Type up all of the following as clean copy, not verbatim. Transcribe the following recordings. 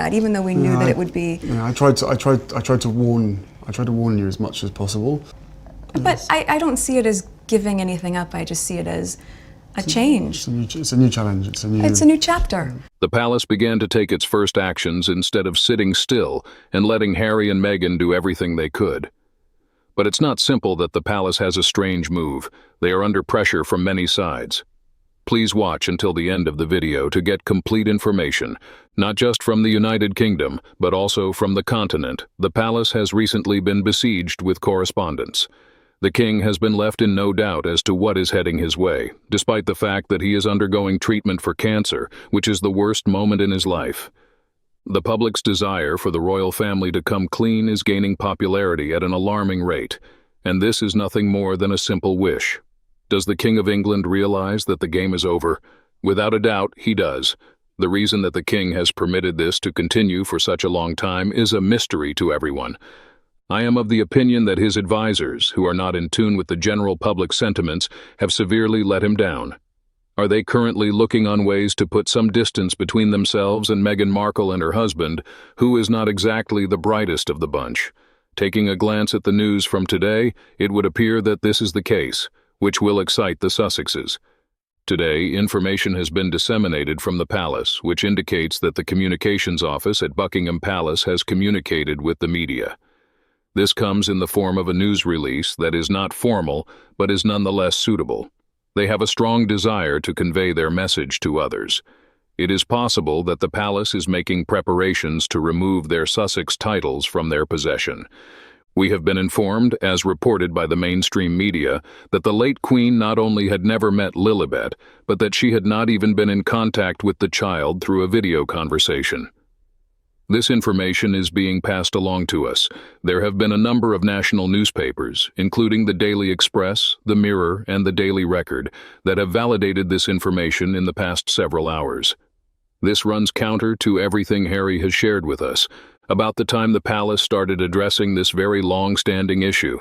that, even though we knew that it would be. Yeah, I tried to warn you as much as possible. But I don't see it as giving anything up. I just see it as a change. It's a new challenge. It's a new chapter. The palace began to take its first actions instead of sitting still and letting Harry and Meghan do everything they could. But it's not simple that the palace has a strange move. They are under pressure from many sides. Please watch until the end of the video to get complete information, not just from the United Kingdom, but also from the continent. The palace has recently been besieged with correspondence. The king has been left in no doubt as to what is heading his way, despite the fact that he is undergoing treatment for cancer, which is the worst moment in his life. The public's desire for the royal family to come clean is gaining popularity at an alarming rate, and this is nothing more than a simple wish. Does the King of England realize that the game is over? Without a doubt, he does. The reason that the king has permitted this to continue for such a long time is a mystery to everyone. I am of the opinion that his advisors, who are not in tune with the general public sentiments, have severely let him down. Are they currently looking on ways to put some distance between themselves and Meghan Markle and her husband, who is not exactly the brightest of the bunch? Taking a glance at the news from today, it would appear that this is the case, which will excite the Sussexes. Today, information has been disseminated from the palace, which indicates that the communications office at Buckingham Palace has communicated with the media. This comes in the form of a news release that is not formal, but is nonetheless suitable. They have a strong desire to convey their message to others. It is possible that the palace is making preparations to remove their Sussex titles from their possession. We have been informed, as reported by the mainstream media, that the late Queen not only had never met Lilibet, but that she had not even been in contact with the child through a video conversation. This information is being passed along to us. There have been a number of national newspapers, including the Daily Express, the Mirror, and the Daily Record, that have validated this information in the past several hours. This runs counter to everything Harry has shared with us. About the time the palace started addressing this very long-standing issue.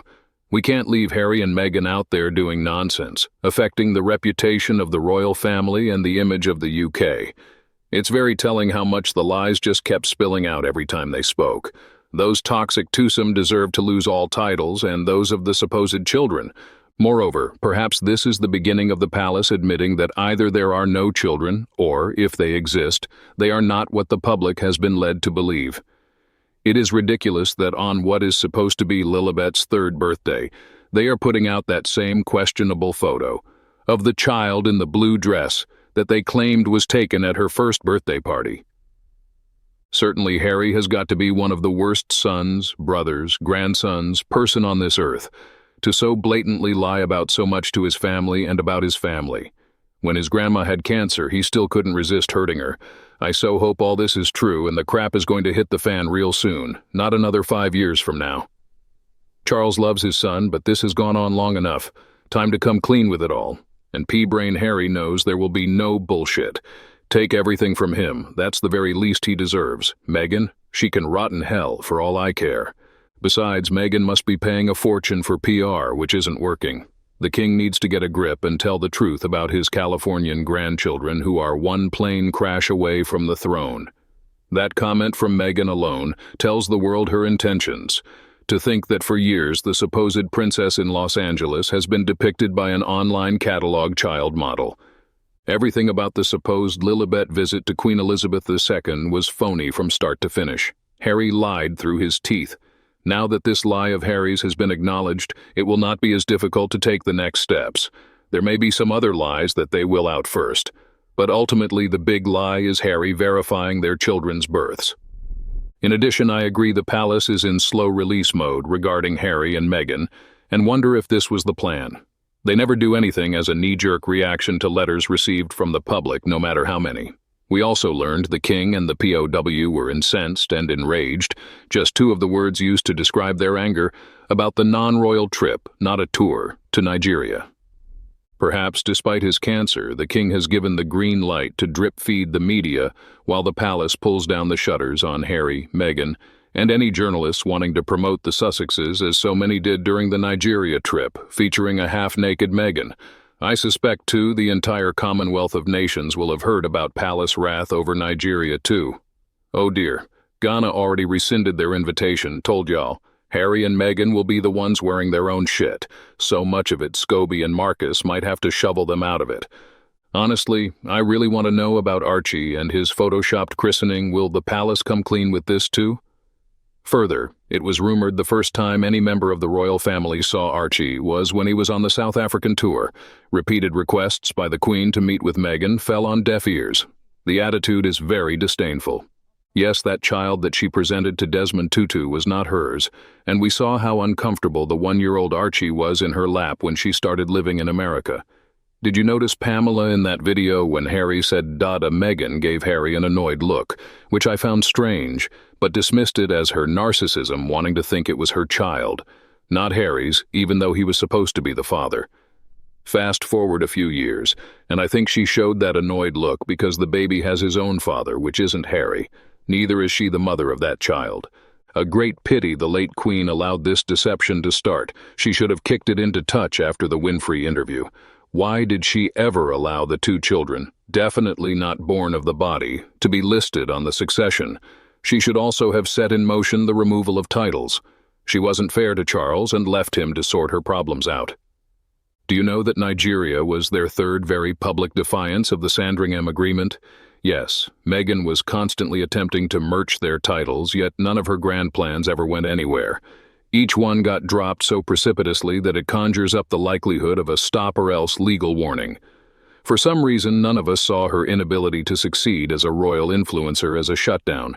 We can't leave Harry and Meghan out there doing nonsense, affecting the reputation of the royal family and the image of the UK. It's very telling how much the lies just kept spilling out every time they spoke. Those toxic twosome deserve to lose all titles, and those of the supposed children. Moreover, perhaps this is the beginning of the palace admitting that either there are no children, or, if they exist, they are not what the public has been led to believe. It is ridiculous that on what is supposed to be Lilibet's 3rd birthday, they are putting out that same questionable photo of the child in the blue dress that they claimed was taken at her 1st birthday party. Certainly Harry has got to be one of the worst sons, brothers, grandsons, person on this earth, to so blatantly lie about so much to his family and about his family. When his grandma had cancer, he still couldn't resist hurting her. I so hope all this is true and the crap is going to hit the fan real soon, not another 5 years from now. Charles loves his son, but this has gone on long enough. Time to come clean with it all. And P-Brain Harry knows there will be no bullshit. Take everything from him. That's the very least he deserves. Meghan, she can rot in hell for all I care. Besides, Meghan must be paying a fortune for PR, which isn't working. The king needs to get a grip and tell the truth about his Californian grandchildren who are one plane crash away from the throne. That comment from Meghan alone tells the world her intentions. To think that for years the supposed princess in Los Angeles has been depicted by an online catalog child model. Everything about the supposed Lilibet visit to Queen Elizabeth II was phony from start to finish. Harry lied through his teeth. Now that this lie of Harry's has been acknowledged, it will not be as difficult to take the next steps. There may be some other lies that they will out first, but ultimately the big lie is Harry verifying their children's births. In addition, I agree the palace is in slow release mode regarding Harry and Meghan, and wonder if this was the plan. They never do anything as a knee-jerk reaction to letters received from the public, no matter how many. We also learned the king and the POW were incensed and enraged, just 2 of the words used to describe their anger, about the non-royal trip, not a tour, to Nigeria. Perhaps, despite his cancer, the king has given the green light to drip-feed the media while the palace pulls down the shutters on Harry, Meghan, and any journalists wanting to promote the Sussexes as so many did during the Nigeria trip, featuring a half-naked Meghan. I suspect, too, the entire Commonwealth of Nations will have heard about palace wrath over Nigeria, too. Oh dear, Ghana already rescinded their invitation, told y'all. Harry and Meghan will be the ones wearing their own shit. So much of it, Scobie and Marcus might have to shovel them out of it. Honestly, I really want to know about Archie and his photoshopped christening. Will the palace come clean with this too? Further, it was rumored the first time any member of the royal family saw Archie was when he was on the South African tour. Repeated requests by the Queen to meet with Meghan fell on deaf ears. The attitude is very disdainful. Yes, that child that she presented to Desmond Tutu was not hers, and we saw how uncomfortable the one-year-old Archie was in her lap when she started living in America. Did you notice Pamela in that video when Harry said Dada Meghan gave Harry an annoyed look, which I found strange, but dismissed it as her narcissism wanting to think it was her child, not Harry's, even though he was supposed to be the father. Fast forward a few years, and I think she showed that annoyed look because the baby has his own father, which isn't Harry. Neither is she the mother of that child. A great pity the late Queen allowed this deception to start. She should have kicked it into touch after the Winfrey interview. Why did she ever allow the two children, definitely not born of the body, to be listed on the succession? She should also have set in motion the removal of titles. She wasn't fair to Charles and left him to sort her problems out. Do you know that Nigeria was their third very public defiance of the Sandringham Agreement? Yes, Meghan was constantly attempting to merge their titles, yet none of her grand plans ever went anywhere. Each one got dropped so precipitously that it conjures up the likelihood of a stop-or-else legal warning. For some reason, none of us saw her inability to succeed as a royal influencer as a shutdown.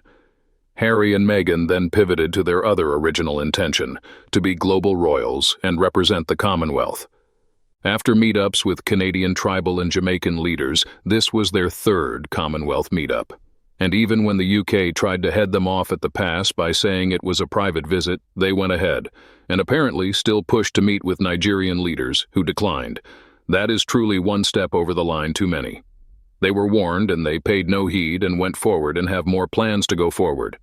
Harry and Meghan then pivoted to their other original intention, to be global royals and represent the Commonwealth. After meetups with Canadian tribal and Jamaican leaders, this was their third Commonwealth meetup. And even when the UK tried to head them off at the pass by saying it was a private visit, they went ahead, and apparently still pushed to meet with Nigerian leaders, who declined. That is truly one step over the line too many. They were warned and they paid no heed and went forward and have more plans to go forward.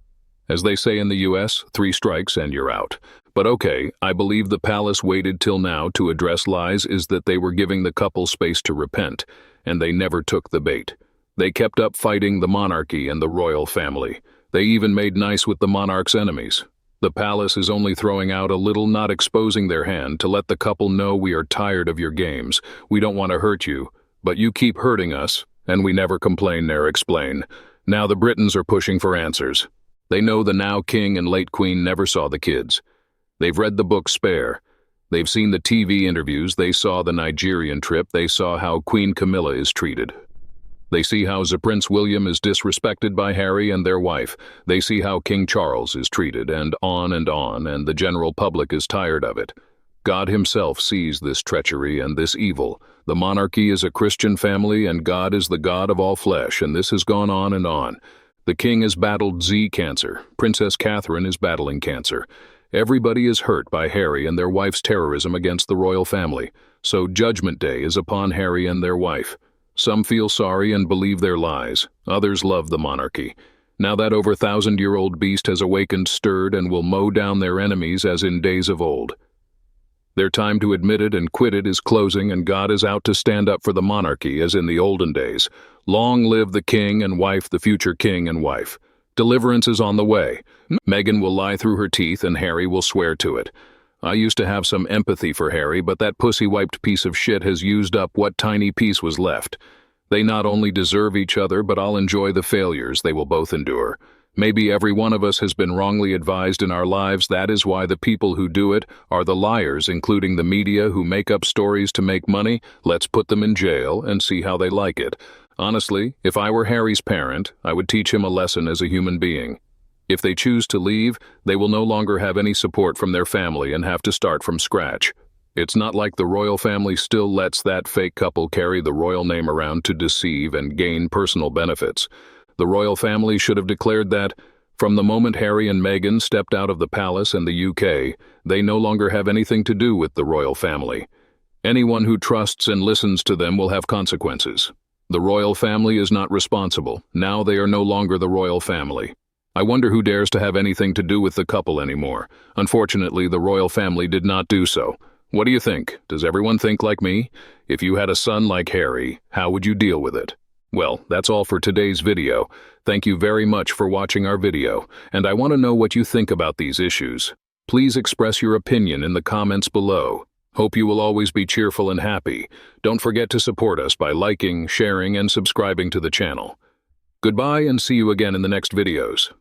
As they say in the US, 3 strikes and you're out. But okay, I believe the palace waited till now to address lies is that they were giving the couple space to repent, and they never took the bait. They kept up fighting the monarchy and the royal family. They even made nice with the monarch's enemies. The palace is only throwing out a little, not exposing their hand, to let the couple know we are tired of your games. We don't want to hurt you, but you keep hurting us, and we never complain nor explain. Now the Britons are pushing for answers. They know the now king and late queen never saw the kids. They've read the book Spare. They've seen the TV interviews, they saw the Nigerian trip, they saw how Queen Camilla is treated. They see how Prince William is disrespected by Harry and their wife. They see how King Charles is treated, and the general public is tired of it. God himself sees this treachery and this evil. The monarchy is a Christian family, and God is the God of all flesh, and this has gone on and on. The king has battled Z cancer. Princess Catherine is battling cancer. Everybody is hurt by Harry and their wife's terrorism against the royal family. So Judgment Day is upon Harry and their wife. Some feel sorry and believe their lies. Others love the monarchy. Now that over 1,000-year-old beast has awakened, stirred, and will mow down their enemies as in days of old. Their time to admit it and quit it is closing, and God is out to stand up for the monarchy as in the olden days. Long live the king and wife, the future king and wife. Deliverance is on the way. Meghan will lie through her teeth and Harry will swear to it. I used to have some empathy for Harry, but that pussy-wiped piece of shit has used up what tiny piece was left. They not only deserve each other, but I'll enjoy the failures they will both endure. Maybe every one of us has been wrongly advised in our lives. That is why the people who do it are the liars, including the media who make up stories to make money. Let's put them in jail and see how they like it. Honestly, if I were Harry's parent, I would teach him a lesson as a human being. If they choose to leave, they will no longer have any support from their family and have to start from scratch. It's not like the royal family still lets that fake couple carry the royal name around to deceive and gain personal benefits. The royal family should have declared that, from the moment Harry and Meghan stepped out of the palace and the UK, they no longer have anything to do with the royal family. Anyone who trusts and listens to them will have consequences. The royal family is not responsible. Now they are no longer the royal family. I wonder who dares to have anything to do with the couple anymore. Unfortunately, the royal family did not do so. What do you think? Does everyone think like me? If you had a son like Harry, how would you deal with it? Well, that's all for today's video. Thank you very much for watching our video, and I want to know what you think about these issues. Please express your opinion in the comments below. Hope you will always be cheerful and happy. Don't forget to support us by liking, sharing, and subscribing to the channel. Goodbye and see you again in the next videos.